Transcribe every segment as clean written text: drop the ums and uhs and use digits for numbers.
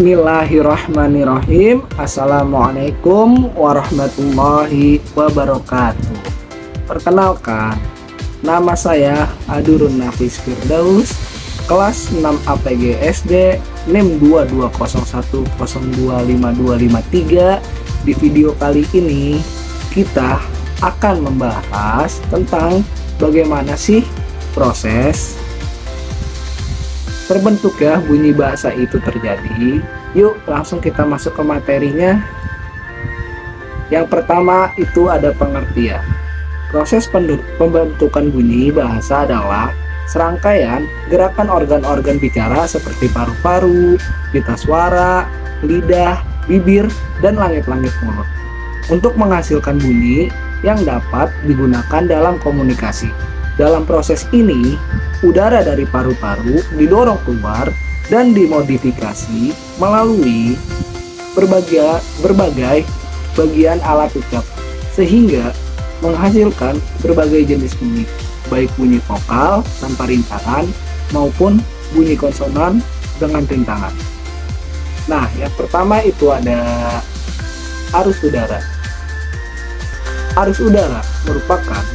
Bismillahirrahmanirrahim. Assalamualaikum warahmatullahi wabarakatuh. Perkenalkan, nama saya Adurun Nafis Firdaus, kelas 6 APG SD, NIM 2201025253. Di video kali ini kita akan membahas tentang bagaimana sih proses terbentuknya bunyi bahasa itu terjadi. Yuk langsung kita masuk ke materinya. Yang pertama itu ada pengertian. Proses pembentukan bunyi bahasa adalah serangkaian gerakan organ-organ bicara seperti paru-paru, pita suara, lidah, bibir, dan langit-langit mulut untuk menghasilkan bunyi yang dapat digunakan dalam komunikasi. Dalam proses ini, udara dari paru-paru didorong keluar dan dimodifikasi melalui berbagai bagian alat ucap sehingga menghasilkan berbagai jenis bunyi, baik bunyi vokal tanpa rintangan maupun bunyi konsonan dengan rintangan. Nah, yang pertama itu ada arus udara. Arus udara merupakan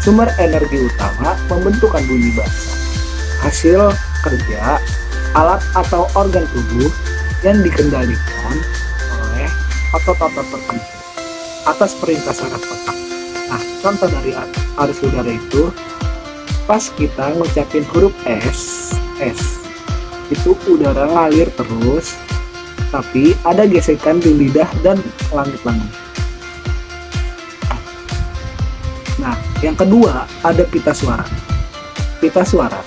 sumber energi utama pembentukan bunyi bahasa, hasil kerja alat atau organ tubuh yang dikendalikan oleh otot-otot tertentu atas perintah saraf otak. Nah, contoh dari arus udara itu pas kita ngucapin huruf S, itu udara ngalir terus, tapi ada gesekan di lidah dan langit-langit. Nah, yang kedua ada pita suara. Pita suara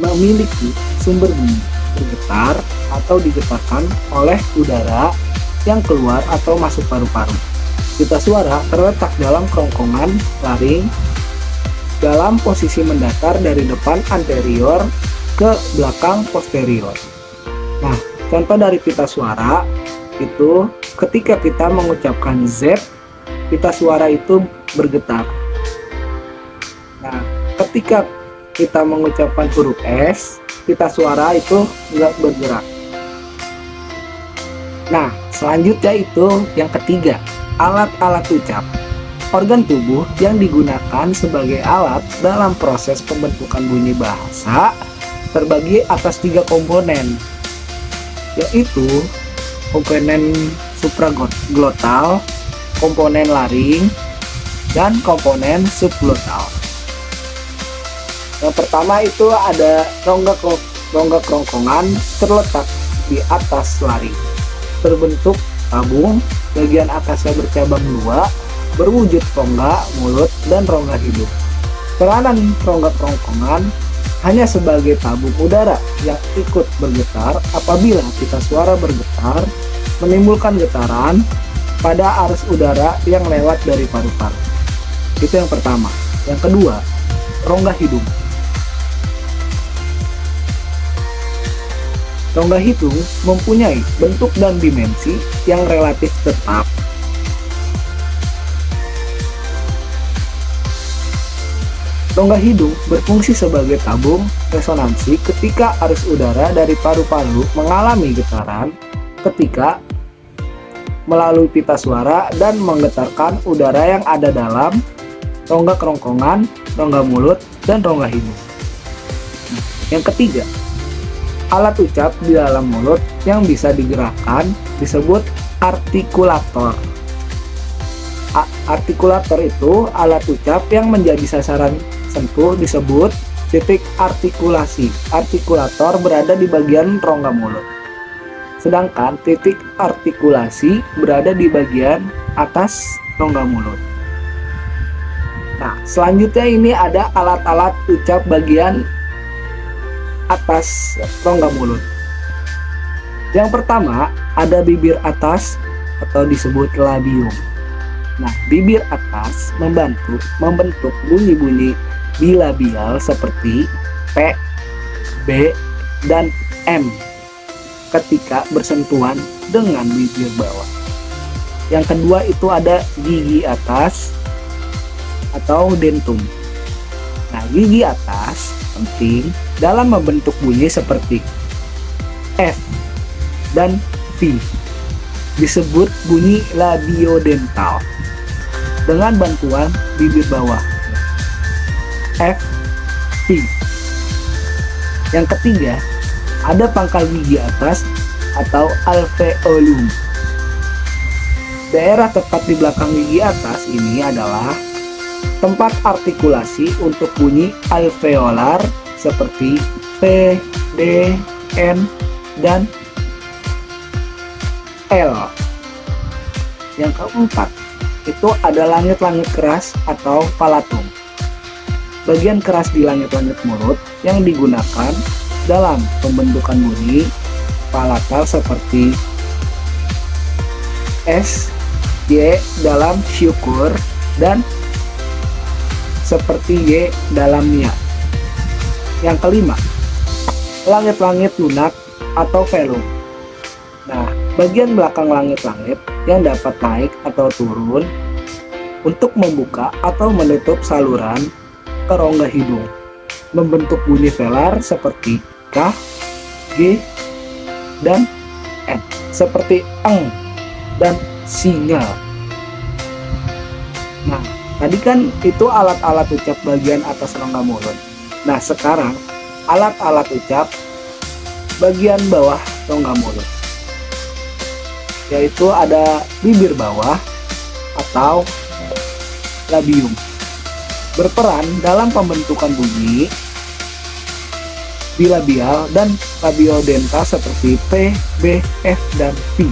memiliki sumber bunyi bergetar atau digetarkan oleh udara yang keluar atau masuk paru-paru. Pita suara terletak dalam kerongkongan laring dalam posisi mendatar dari depan anterior ke belakang posterior. Nah, contoh dari pita suara itu ketika kita mengucapkan Z, pita suara itu bergetar. Nah, ketika kita mengucapkan huruf S, pita suara itu nggak bergerak. Nah, selanjutnya itu yang ketiga, alat-alat ucap. Organ tubuh yang digunakan sebagai alat dalam proses pembentukan bunyi bahasa terbagi atas 3 komponen, yaitu komponen supraglotal, komponen laring, dan komponen subglotal. Yang pertama itu ada rongga kerongkongan terletak di atas laring. Terbentuk tabung, bagian atasnya bercabang 2, berwujud rongga mulut dan rongga hidung. Peranan rongga kerongkongan hanya sebagai tabung udara yang ikut bergetar apabila pita suara bergetar, menimbulkan getaran pada arus udara yang lewat dari paru-paru. Itu yang pertama. Yang kedua, rongga hidung. Rongga hidung mempunyai bentuk dan dimensi yang relatif tetap. Rongga hidung berfungsi sebagai tabung resonansi ketika arus udara dari paru-paru mengalami getaran ketika melalui pita suara dan menggetarkan udara yang ada dalam rongga kerongkongan, rongga mulut, dan rongga hidung. Yang ketiga, alat ucap di dalam mulut yang bisa digerakkan disebut artikulator. Artikulator itu alat ucap yang menjadi sasaran sentuh disebut titik artikulasi. Artikulator berada di bagian rongga mulut, sedangkan titik artikulasi berada di bagian atas rongga mulut. Nah, selanjutnya ini ada alat-alat ucap bagian atas rongga mulut. Yang pertama ada bibir atas atau disebut labium. Nah, bibir atas membentuk bunyi-bunyi bilabial seperti P, B, dan M ketika bersentuhan dengan bibir bawah. Yang kedua itu ada gigi atas atau dentum. Nah, gigi atas penting dalam membentuk bunyi seperti F, dan V. Disebut bunyi labiodental dengan bantuan bibir bawah F, V. Yang ketiga, ada pangkal gigi atas atau alveolum. Daerah tepat di belakang gigi atas ini adalah tempat artikulasi untuk bunyi alveolar seperti P, D, N, dan L. Yang keempat, itu ada langit-langit keras atau palatum. Bagian keras di langit-langit mulut yang digunakan dalam pembentukan bunyi palatal seperti S, Y dalam syukur, dan seperti Y dalam nia. Yang kelima, langit-langit lunak atau velum. Nah, bagian belakang langit-langit yang dapat naik atau turun untuk membuka atau menutup saluran ke rongga hidung, membentuk bunyi velar seperti K, G, dan N, seperti eng dan singa. Nah, tadi kan itu alat-alat ucap bagian atas rongga mulut. Nah, sekarang alat-alat ucap bagian bawah rongga mulut, yaitu ada bibir bawah atau labium, berperan dalam pembentukan bunyi bilabial dan labiodental seperti P, B, F, dan V.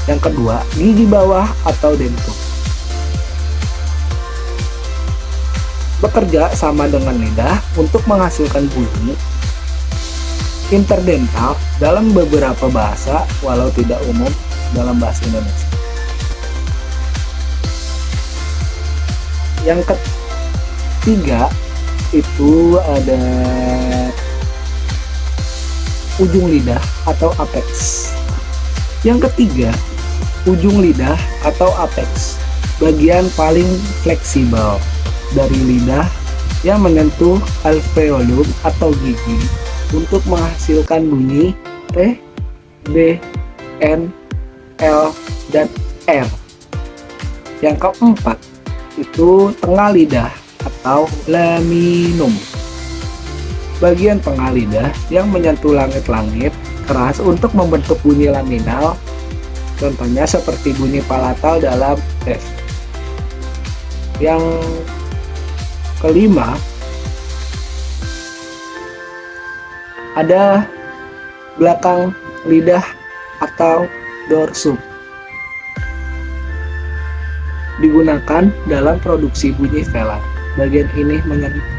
Yang kedua, gigi bawah atau dentum, bekerja sama dengan lidah untuk menghasilkan bunyi interdental dalam beberapa bahasa walau tidak umum dalam bahasa Indonesia. Yang ketiga itu ada ujung lidah atau apex. Yang ketiga, ujung lidah atau apex, bagian paling fleksibel dari lidah yang menyentuh alveolum atau gigi untuk menghasilkan bunyi T, D, N, L, dan R. Yang keempat itu tengah lidah atau laminum, bagian tengah lidah yang menyentuh langit-langit keras untuk membentuk bunyi laminal, contohnya seperti bunyi palatal dalam F. Yang kelima ada belakang lidah atau dorsum, digunakan dalam produksi bunyi velar. Bagian ini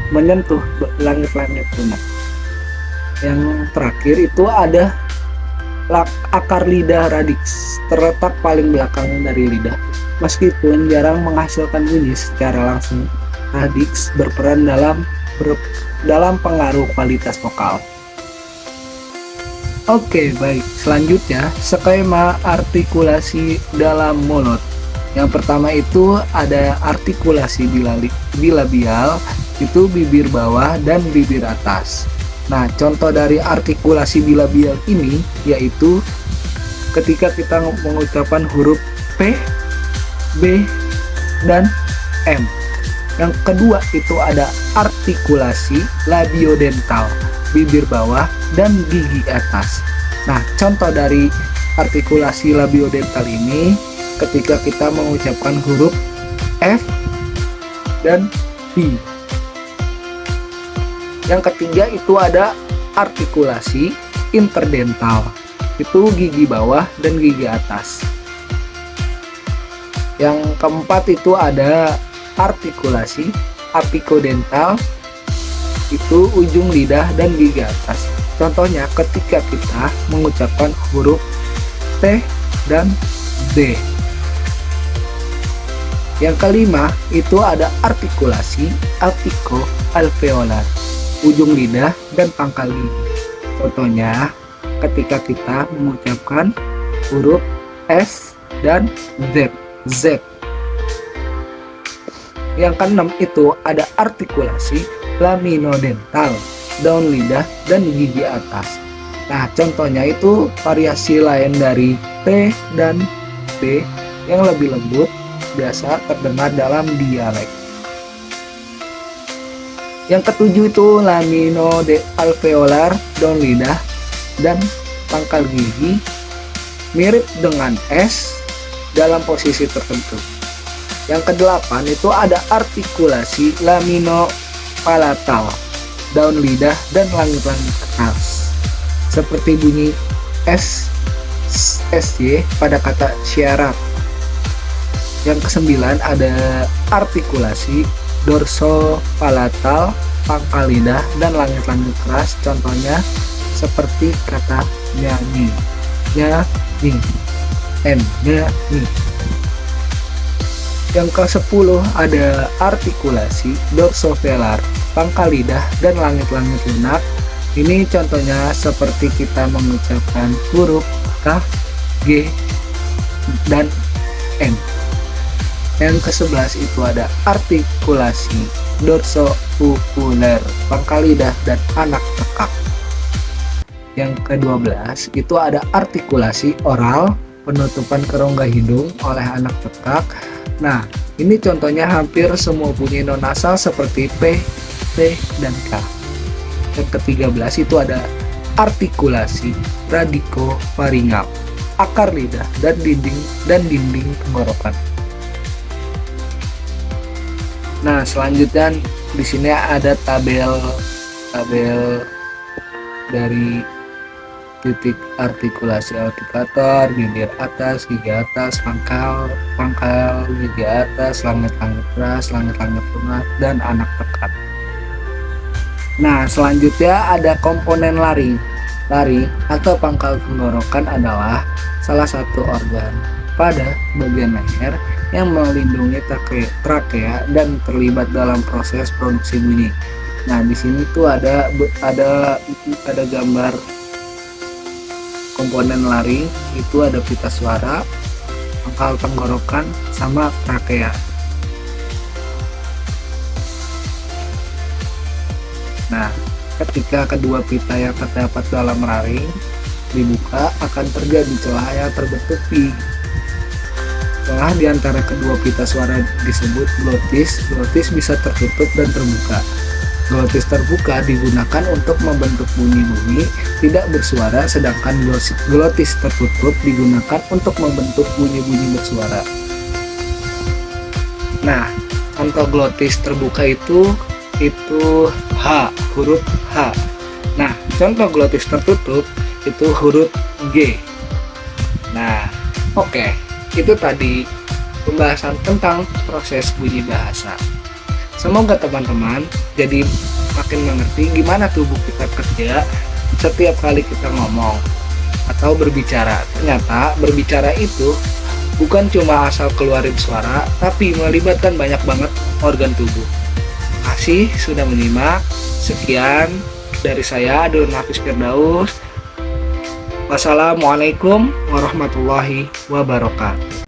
menyentuh langit-langit lunak. Yang terakhir itu ada akar lidah radix, terletak paling belakang dari lidah. Meskipun jarang menghasilkan bunyi secara langsung, radix berperan dalam pengaruh kualitas vokal. Oke, baik. Selanjutnya, skema artikulasi dalam mulut. Yang pertama itu ada artikulasi bilabial, itu bibir bawah dan bibir atas. Nah, contoh dari artikulasi bilabial ini yaitu ketika kita mengucapkan huruf P, B, dan M. Yang kedua itu ada artikulasi labiodental, bibir bawah dan gigi atas. Nah, contoh dari artikulasi labiodental ini ketika kita mengucapkan huruf F dan V. Yang ketiga itu ada artikulasi interdental, itu gigi bawah dan gigi atas. Yang keempat itu ada artikulasi apicodental, itu ujung lidah dan gigi atas. Contohnya ketika kita mengucapkan huruf T dan D. Yang kelima itu ada artikulasi apico-alveolar, ujung lidah dan pangkal gigi. Contohnya ketika kita mengucapkan huruf S dan Z. Yang keenam itu ada artikulasi laminodental, daun lidah dan gigi atas. Nah, contohnya itu variasi lain dari T dan B yang lebih lembut biasa terdengar dalam dialek. Yang ketujuh itu lamino de alveolar, daun lidah dan pangkal gigi mirip dengan S dalam posisi tertentu. Yang kedelapan itu ada artikulasi lamino palatal, daun lidah dan langit-langit atas, seperti bunyi S, SY pada kata syarat. Yang kesembilan ada artikulasi dorsopalatal, pangkal lidah dan langit-langit keras, contohnya seperti kata nyanyi, nyanyi, nyanyi. Yang ke-10 ada artikulasi dorsovelar, pangkal lidah dan langit-langit lunak. Ini contohnya seperti kita mengucapkan huruf K, G, dan N. Yang ke-11 itu ada artikulasi dorso-ukuler, pangkal lidah dan anak tekak. Yang ke-12 itu ada artikulasi oral, penutupan kerongga hidung oleh anak tekak. Nah, ini contohnya hampir semua bunyi non-nasal seperti P, T, dan K. Yang ke-13 itu ada artikulasi radikofaringal, akar lidah dan dinding tenggorokan. Nah, selanjutnya di sini ada tabel dari titik artikulasi artikator, bibir atas, gigi atas, pangkal gigi atas, langit-langit keras, langit-langit lunak, dan anak tekat. Nah, selanjutnya ada komponen lari. Lari atau pangkal tenggorokan adalah salah satu organ pada bagian leher yang melindungi trakea dan terlibat dalam proses produksi bunyi. Nah, di sini tuh ada gambar komponen lari, itu ada pita suara, pangkal tenggorokan, sama trakea. Nah, ketika kedua pita yang terdapat dalam raring dibuka, akan terjadi celah yang terbentuk di celah di antara kedua pita suara disebut glotis. Glotis bisa tertutup dan terbuka. Glotis terbuka digunakan untuk membentuk bunyi-bunyi tidak bersuara, sedangkan glotis tertutup digunakan untuk membentuk bunyi-bunyi bersuara. Nah, contoh glotis terbuka itu H, huruf H. Nah, contoh glotis tertutup itu huruf G. Nah, oke. Itu tadi pembahasan tentang proses bunyi bahasa. Semoga teman-teman jadi makin mengerti gimana tubuh kita kerja setiap kali kita ngomong atau berbicara. Ternyata berbicara itu bukan cuma asal keluarin suara, tapi melibatkan banyak banget organ tubuh. Terima kasih sudah menyimak. Sekian dari saya, Adul Nafis Firdaus. Wassalamualaikum warahmatullahi wabarakatuh.